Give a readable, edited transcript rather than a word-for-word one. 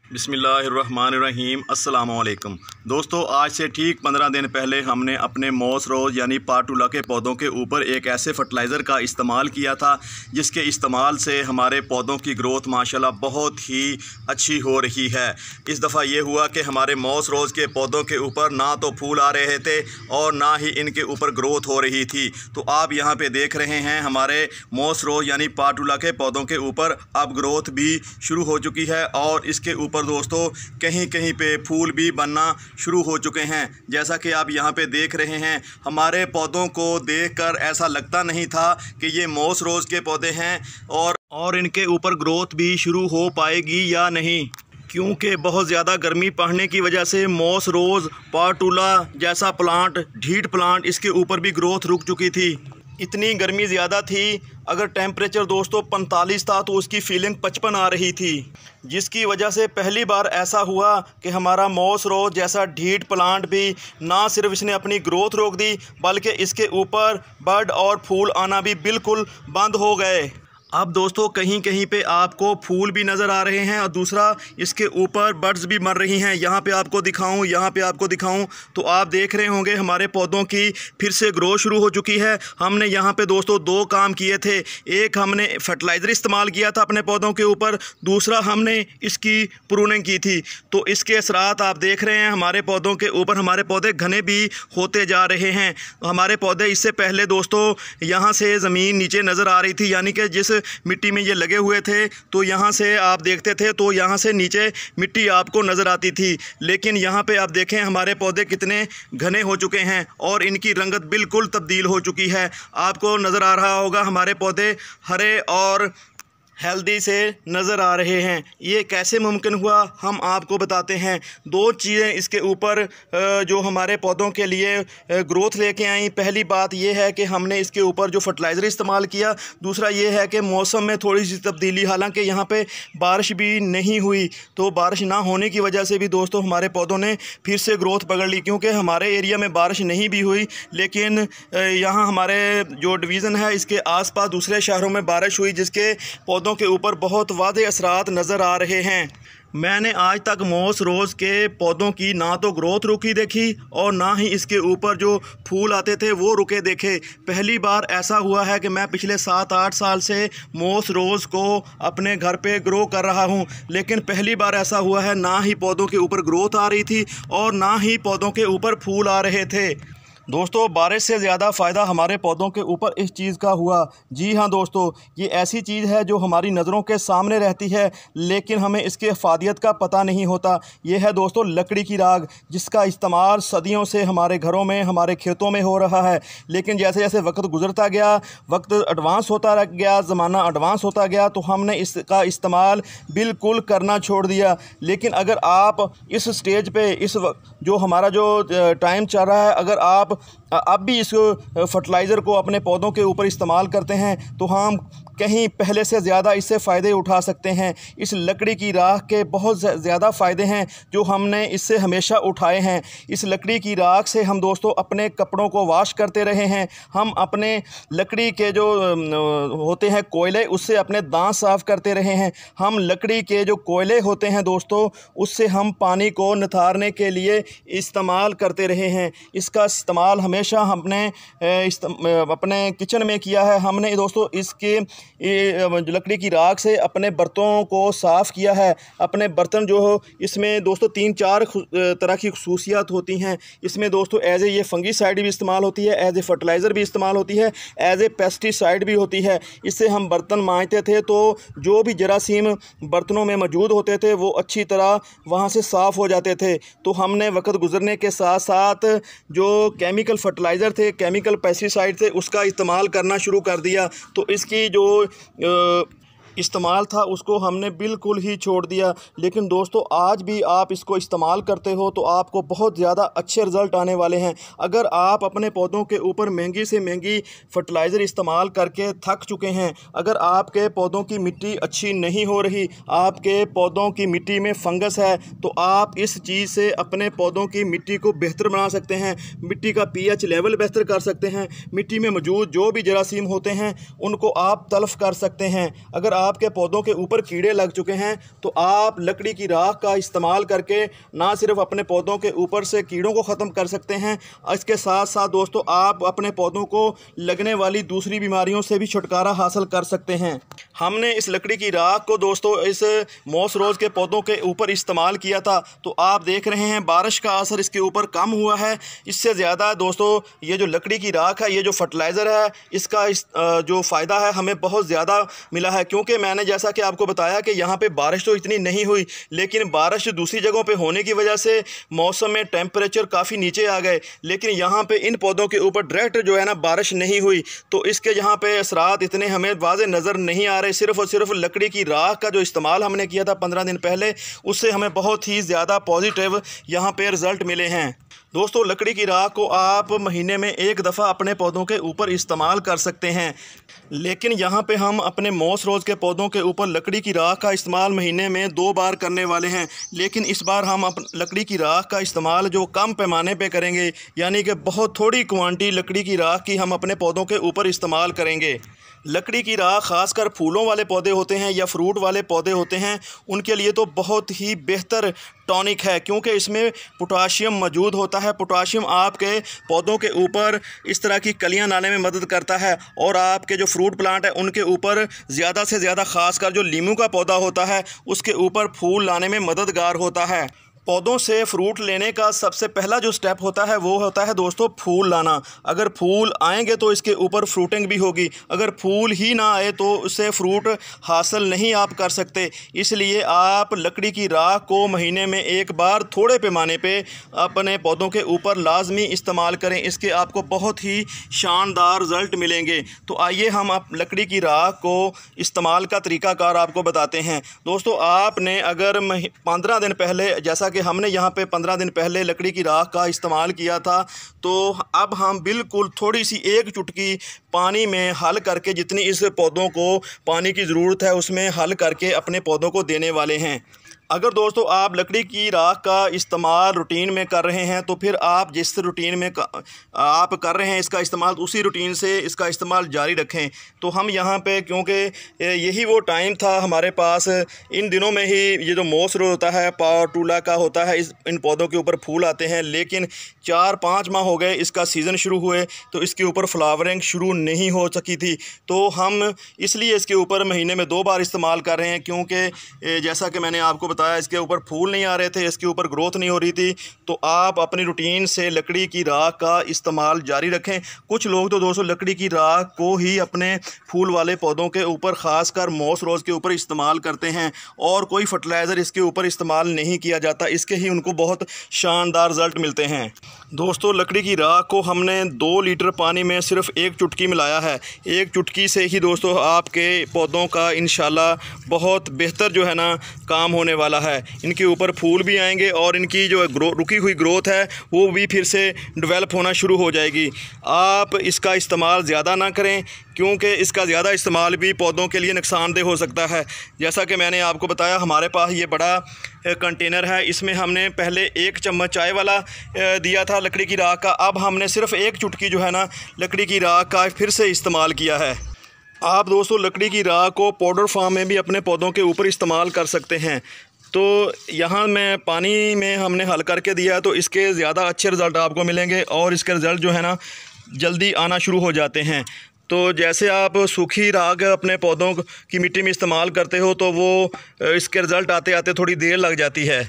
बिस्मिल्लाहिर्रहमानिर्रहीम अस्सलामुअलैकुम दोस्तों, आज से ठीक 15 दिन पहले हमने अपने मॉस रोज़ यानी पाटुला के पौधों के ऊपर एक ऐसे फर्टिलाइज़र का इस्तेमाल किया था जिसके इस्तेमाल से हमारे पौधों की ग्रोथ माशाल्लाह बहुत ही अच्छी हो रही है। इस दफ़ा ये हुआ कि हमारे मॉस रोज़ के पौधों के ऊपर ना तो फूल आ रहे थे और ना ही इनके ऊपर ग्रोथ हो रही थी। तो आप यहाँ पे देख रहे हैं हमारे मॉस रोज़ यानी पाटुला के पौधों के ऊपर अब ग्रोथ भी शुरू हो चुकी है और इसके ऊपर दोस्तों कहीं कहीं पे फूल भी बनना शुरू हो चुके हैं। जैसा कि आप यहाँ पे देख रहे हैं, हमारे पौधों को देखकर ऐसा लगता नहीं था कि ये मॉस रोज़ के पौधे हैं और इनके ऊपर ग्रोथ भी शुरू हो पाएगी या नहीं, क्योंकि बहुत ज़्यादा गर्मी पड़ने की वजह से मॉस रोज़ पाटुला जैसा प्लांट, ढीठ प्लांट, इसके ऊपर भी ग्रोथ रुक चुकी थी। इतनी गर्मी ज़्यादा थी, अगर टेम्परेचर दोस्तों 45 था तो उसकी फीलिंग 55 आ रही थी, जिसकी वजह से पहली बार ऐसा हुआ कि हमारा मॉस रोज़ जैसा ढीठ प्लांट भी ना सिर्फ इसने अपनी ग्रोथ रोक दी बल्कि इसके ऊपर बड और फूल आना भी बिल्कुल बंद हो गए। अब दोस्तों कहीं कहीं पे आपको फूल भी नज़र आ रहे हैं और दूसरा इसके ऊपर बड्स भी मर रही हैं। यहाँ पे आपको दिखाऊं, यहाँ पे आपको दिखाऊं तो आप देख रहे होंगे हमारे पौधों की फिर से ग्रोथ शुरू हो चुकी है। हमने यहाँ पे दोस्तों दो काम किए थे, एक हमने फर्टिलाइज़र इस्तेमाल किया था अपने पौधों के ऊपर, दूसरा हमने इसकी प्रूनिंग की थी। तो इसके असरात आप देख रहे हैं हमारे पौधों के ऊपर, हमारे पौधे घने भी होते जा रहे हैं। हमारे पौधे इससे पहले दोस्तों यहाँ से ज़मीन नीचे नज़र आ रही थी, यानी कि जिस मिट्टी में ये लगे हुए थे तो यहाँ से आप देखते थे तो यहाँ से नीचे मिट्टी आपको नज़र आती थी, लेकिन यहाँ पे आप देखें हमारे पौधे कितने घने हो चुके हैं और इनकी रंगत बिल्कुल तब्दील हो चुकी है। आपको नज़र आ रहा होगा हमारे पौधे हरे और हेल्दी से नज़र आ रहे हैं। ये कैसे मुमकिन हुआ हम आपको बताते हैं। दो चीज़ें इसके ऊपर जो हमारे पौधों के लिए ग्रोथ लेके आई। पहली बात ये है कि हमने इसके ऊपर जो फर्टिलाइज़र इस्तेमाल किया, दूसरा ये है कि मौसम में थोड़ी सी तब्दीली, हालांकि यहाँ पे बारिश भी नहीं हुई, तो बारिश ना होने की वजह से भी दोस्तों हमारे पौधों ने फिर से ग्रोथ पकड़ ली। क्योंकि हमारे एरिया में बारिश नहीं भी हुई, लेकिन यहाँ हमारे जो डिवीज़न है इसके आसपास दूसरे शहरों में बारिश हुई, जिसके पौधों के ऊपर बहुत वादे असरात नज़र आ रहे हैं। मैंने आज तक मॉस रोज़ के पौधों की ना तो ग्रोथ रुकी देखी और ना ही इसके ऊपर जो फूल आते थे वो रुके देखे। पहली बार ऐसा हुआ है कि मैं पिछले 7-8 साल से मॉस रोज़ को अपने घर पे ग्रो कर रहा हूं, लेकिन पहली बार ऐसा हुआ है ना ही पौधों के ऊपर ग्रोथ आ रही थी और ना ही पौधों के ऊपर फूल आ रहे थे। दोस्तों बारिश से ज़्यादा फ़ायदा हमारे पौधों के ऊपर इस चीज़ का हुआ। जी हाँ दोस्तों, ये ऐसी चीज़ है जो हमारी नज़रों के सामने रहती है लेकिन हमें इसके अफादियत का पता नहीं होता। ये है दोस्तों लकड़ी की राख, जिसका इस्तेमाल सदियों से हमारे घरों में, हमारे खेतों में हो रहा है। लेकिन जैसे जैसे वक्त गुजरता गया, वक्त एडवांस होता गया, ज़माना एडवांस होता गया, तो हमने इसका इस्तेमाल बिल्कुल करना छोड़ दिया। लेकिन अगर आप इस स्टेज पे, इस जो हमारा जो टाइम चल रहा है, अगर आप अब भी इस फर्टिलाइज़र को अपने पौधों के ऊपर इस्तेमाल करते हैं तो हम कहीं पहले से ज़्यादा इससे फ़ायदे उठा सकते हैं। इस लकड़ी की राख के बहुत ज़्यादा फ़ायदे हैं जो हमने इससे हमेशा उठाए हैं। इस लकड़ी की राख से हम दोस्तों अपने कपड़ों को वॉश करते रहे हैं। हम अपने लकड़ी के जो होते हैं कोयले, उससे अपने दांत साफ़ करते रहे हैं। हम लकड़ी के जो कोयले होते हैं दोस्तों, उससे हम पानी को निथारने के लिए इस्तेमाल करते रहे हैं। इसका इस्तेमाल हमेशा हमने अपने किचन में किया है। हमने दोस्तों इसके लकड़ी की राख से अपने बर्तनों को साफ़ किया है। अपने बर्तन जो हो, इसमें दोस्तों 3-4 तरह की खसूसियात होती हैं। इसमें दोस्तों एज ए ये फंगीसाइड भी इस्तेमाल होती है, एज ए फर्टिलाइज़र भी इस्तेमाल होती है, एज ए पेस्टिसाइड भी होती है। इससे हम बर्तन मांजते थे तो जो भी जरासीम बर्तनों में मौजूद होते थे वो अच्छी तरह वहाँ से साफ़ हो जाते थे। तो हमने वक्त गुजरने के साथ साथ जो केमिकल फर्टिलाइज़र थे, केमिकल पेस्टिसाइड थे, उसका इस्तेमाल करना शुरू कर दिया। तो इसकी जो इस्तेमाल था उसको हमने बिल्कुल ही छोड़ दिया। लेकिन दोस्तों आज भी आप इसको इस्तेमाल करते हो तो आपको बहुत ज़्यादा अच्छे रिज़ल्ट आने वाले हैं। अगर आप अपने पौधों के ऊपर महंगी से महंगी फर्टिलाइज़र इस्तेमाल करके थक चुके हैं, अगर आपके पौधों की मिट्टी अच्छी नहीं हो रही, आपके पौधों की मिट्टी में फंगस है, तो आप इस चीज़ से अपने पौधों की मिट्टी को बेहतर बना सकते हैं। मिट्टी का pH लेवल बेहतर कर सकते हैं। मिट्टी में मौजूद जो भी जरासीम होते हैं उनको आप तल्फ़ कर सकते हैं। अगर आपके पौधों के ऊपर कीड़े लग चुके हैं तो आप लकड़ी की राख का इस्तेमाल करके ना सिर्फ अपने पौधों के ऊपर से कीड़ों को ख़त्म कर सकते हैं, इसके साथ साथ दोस्तों आप अपने पौधों को लगने वाली दूसरी बीमारियों से भी छुटकारा हासिल कर सकते हैं। हमने इस लकड़ी की राख को दोस्तों इस मॉस रोज़ के पौधों के ऊपर इस्तेमाल किया था, तो आप देख रहे हैं बारिश का असर इसके ऊपर कम हुआ है। इससे ज़्यादा दोस्तों ये जो लकड़ी की राख है, ये जो फर्टिलाइज़र है, इसका जो फ़ायदा है हमें बहुत ज़्यादा मिला है, क्योंकि मैंने जैसा कि आपको बताया कि यहाँ पे बारिश तो इतनी नहीं हुई, लेकिन बारिश दूसरी जगहों पे होने की वजह से मौसम में टेम्परेचर काफ़ी नीचे आ गए, लेकिन यहाँ पे इन पौधों के ऊपर डायरेक्ट जो है ना बारिश नहीं हुई, तो इसके यहाँ पे असरात इतने हमें वाज़े नज़र नहीं आ रहे। सिर्फ़ और सिर्फ लकड़ी की राख का जो इस्तेमाल हमने किया था 15 दिन पहले, उससे हमें बहुत ही ज़्यादा पॉजिटिव यहाँ पे रिज़ल्ट मिले हैं। दोस्तों लकड़ी की राख को आप महीने में एक दफ़ा अपने पौधों के ऊपर इस्तेमाल कर सकते हैं, लेकिन यहाँ पे हम अपने मॉस रोज़ के पौधों के ऊपर लकड़ी की राख का इस्तेमाल महीने में 2 बार करने वाले हैं। लेकिन इस बार हम लकड़ी की राख का इस्तेमाल जो कम पैमाने पे करेंगे, यानी कि बहुत थोड़ी क्वांटिटी लकड़ी की राख की हम अपने पौधों के ऊपर इस्तेमाल करेंगे। लकड़ी की राख ख़ासकर फूलों वाले पौधे होते हैं या फ्रूट वाले पौधे होते हैं, उनके लिए तो बहुत ही बेहतर टॉनिक है, क्योंकि इसमें पोटाशियम मौजूद होता है। पोटाशियम आपके पौधों के ऊपर इस तरह की कलियां लाने में मदद करता है, और आपके जो फ्रूट प्लांट है उनके ऊपर ज़्यादा से ज़्यादा ख़ासकर जो लीमू का पौधा होता है उसके ऊपर फूल लाने में मददगार होता है। पौधों से फ्रूट लेने का सबसे पहला जो स्टेप होता है वो होता है दोस्तों फूल लाना। अगर फूल आएंगे तो इसके ऊपर फ्रूटिंग भी होगी, अगर फूल ही ना आए तो उससे फ्रूट हासिल नहीं आप कर सकते। इसलिए आप लकड़ी की राख को महीने में एक बार थोड़े पैमाने पे अपने पौधों के ऊपर लाजमी इस्तेमाल करें, इसके आपको बहुत ही शानदार रिज़ल्ट मिलेंगे। तो आइए हम आप लकड़ी की राख को इस्तेमाल का तरीक़ाकार आपको बताते हैं। दोस्तों आपने अगर 15 दिन पहले, जैसा कि हमने यहाँ पे 15 दिन पहले लकड़ी की राख का इस्तेमाल किया था, तो अब हम बिल्कुल थोड़ी सी एक चुटकी पानी में हल करके, जितनी इस पौधों को पानी की ज़रूरत है उसमें हल करके अपने पौधों को देने वाले हैं। अगर दोस्तों आप लकड़ी की राख का इस्तेमाल रूटीन में कर रहे हैं, तो फिर आप जिस रूटीन में आप कर रहे हैं इसका इस्तेमाल, उसी रूटीन से इसका इस्तेमाल जारी रखें। तो हम यहाँ पे, क्योंकि यही वो टाइम था हमारे पास, इन दिनों में ही ये जो मॉस रोज़ होता है, पाटुला का होता है, इन पौधों के ऊपर फूल आते हैं, लेकिन 4-5 माह हो गए इसका सीज़न शुरू हुए, तो इसके ऊपर फ्लावरिंग शुरू नहीं हो सकी थी। तो हम इसलिए इसके ऊपर महीने में 2 बार इस्तेमाल कर रहे हैं, क्योंकि जैसा कि मैंने आपको बताया इसके ऊपर फूल नहीं आ रहे थे, इसके ऊपर ग्रोथ नहीं हो रही थी। तो आप अपनी रूटीन से लकड़ी की राख का इस्तेमाल जारी रखें। कुछ लोग तो दोस्तों लकड़ी की राख को ही अपने फूल वाले पौधों के ऊपर, ख़ासकर मॉस रोज़ के ऊपर इस्तेमाल करते हैं, और कोई फर्टिलाइज़र इसके ऊपर इस्तेमाल नहीं किया जाता, इसके ही उनको बहुत शानदार रिज़ल्ट मिलते हैं। दोस्तों लकड़ी की राख को हमने 2 लीटर पानी में सिर्फ 1 चुटकी मिलाया है। 1 चुटकी से ही दोस्तों आपके पौधों का इंशाल्लाह बहुत बेहतर जो है ना काम होने वाला है। इनके ऊपर फूल भी आएंगे और इनकी जो रुकी हुई ग्रोथ है वो भी फिर से डेवलप होना शुरू हो जाएगी। आप इसका इस्तेमाल ज़्यादा ना करें, क्योंकि इसका ज़्यादा इस्तेमाल भी पौधों के लिए नुकसानदेह हो सकता है। जैसा कि मैंने आपको बताया, हमारे पास ये बड़ा कंटेनर है, इसमें हमने पहले 1 चम्मच चाय वाला दिया था लकड़ी की राख का, अब हमने सिर्फ 1 चुटकी जो है ना लकड़ी की राख का फिर से इस्तेमाल किया है। आप दोस्तों लकड़ी की राख को पाउडर फॉर्म में भी अपने पौधों के ऊपर इस्तेमाल कर सकते हैं। तो यहाँ मैं पानी में हमने हल करके दिया, तो इसके ज़्यादा अच्छे रिज़ल्ट आपको मिलेंगे, और इसके रिज़ल्ट जो है ना जल्दी आना शुरू हो जाते हैं। तो जैसे आप सूखी राख अपने पौधों की मिट्टी में इस्तेमाल करते हो, तो वो इसके रिज़ल्ट आते आते थोड़ी देर लग जाती है।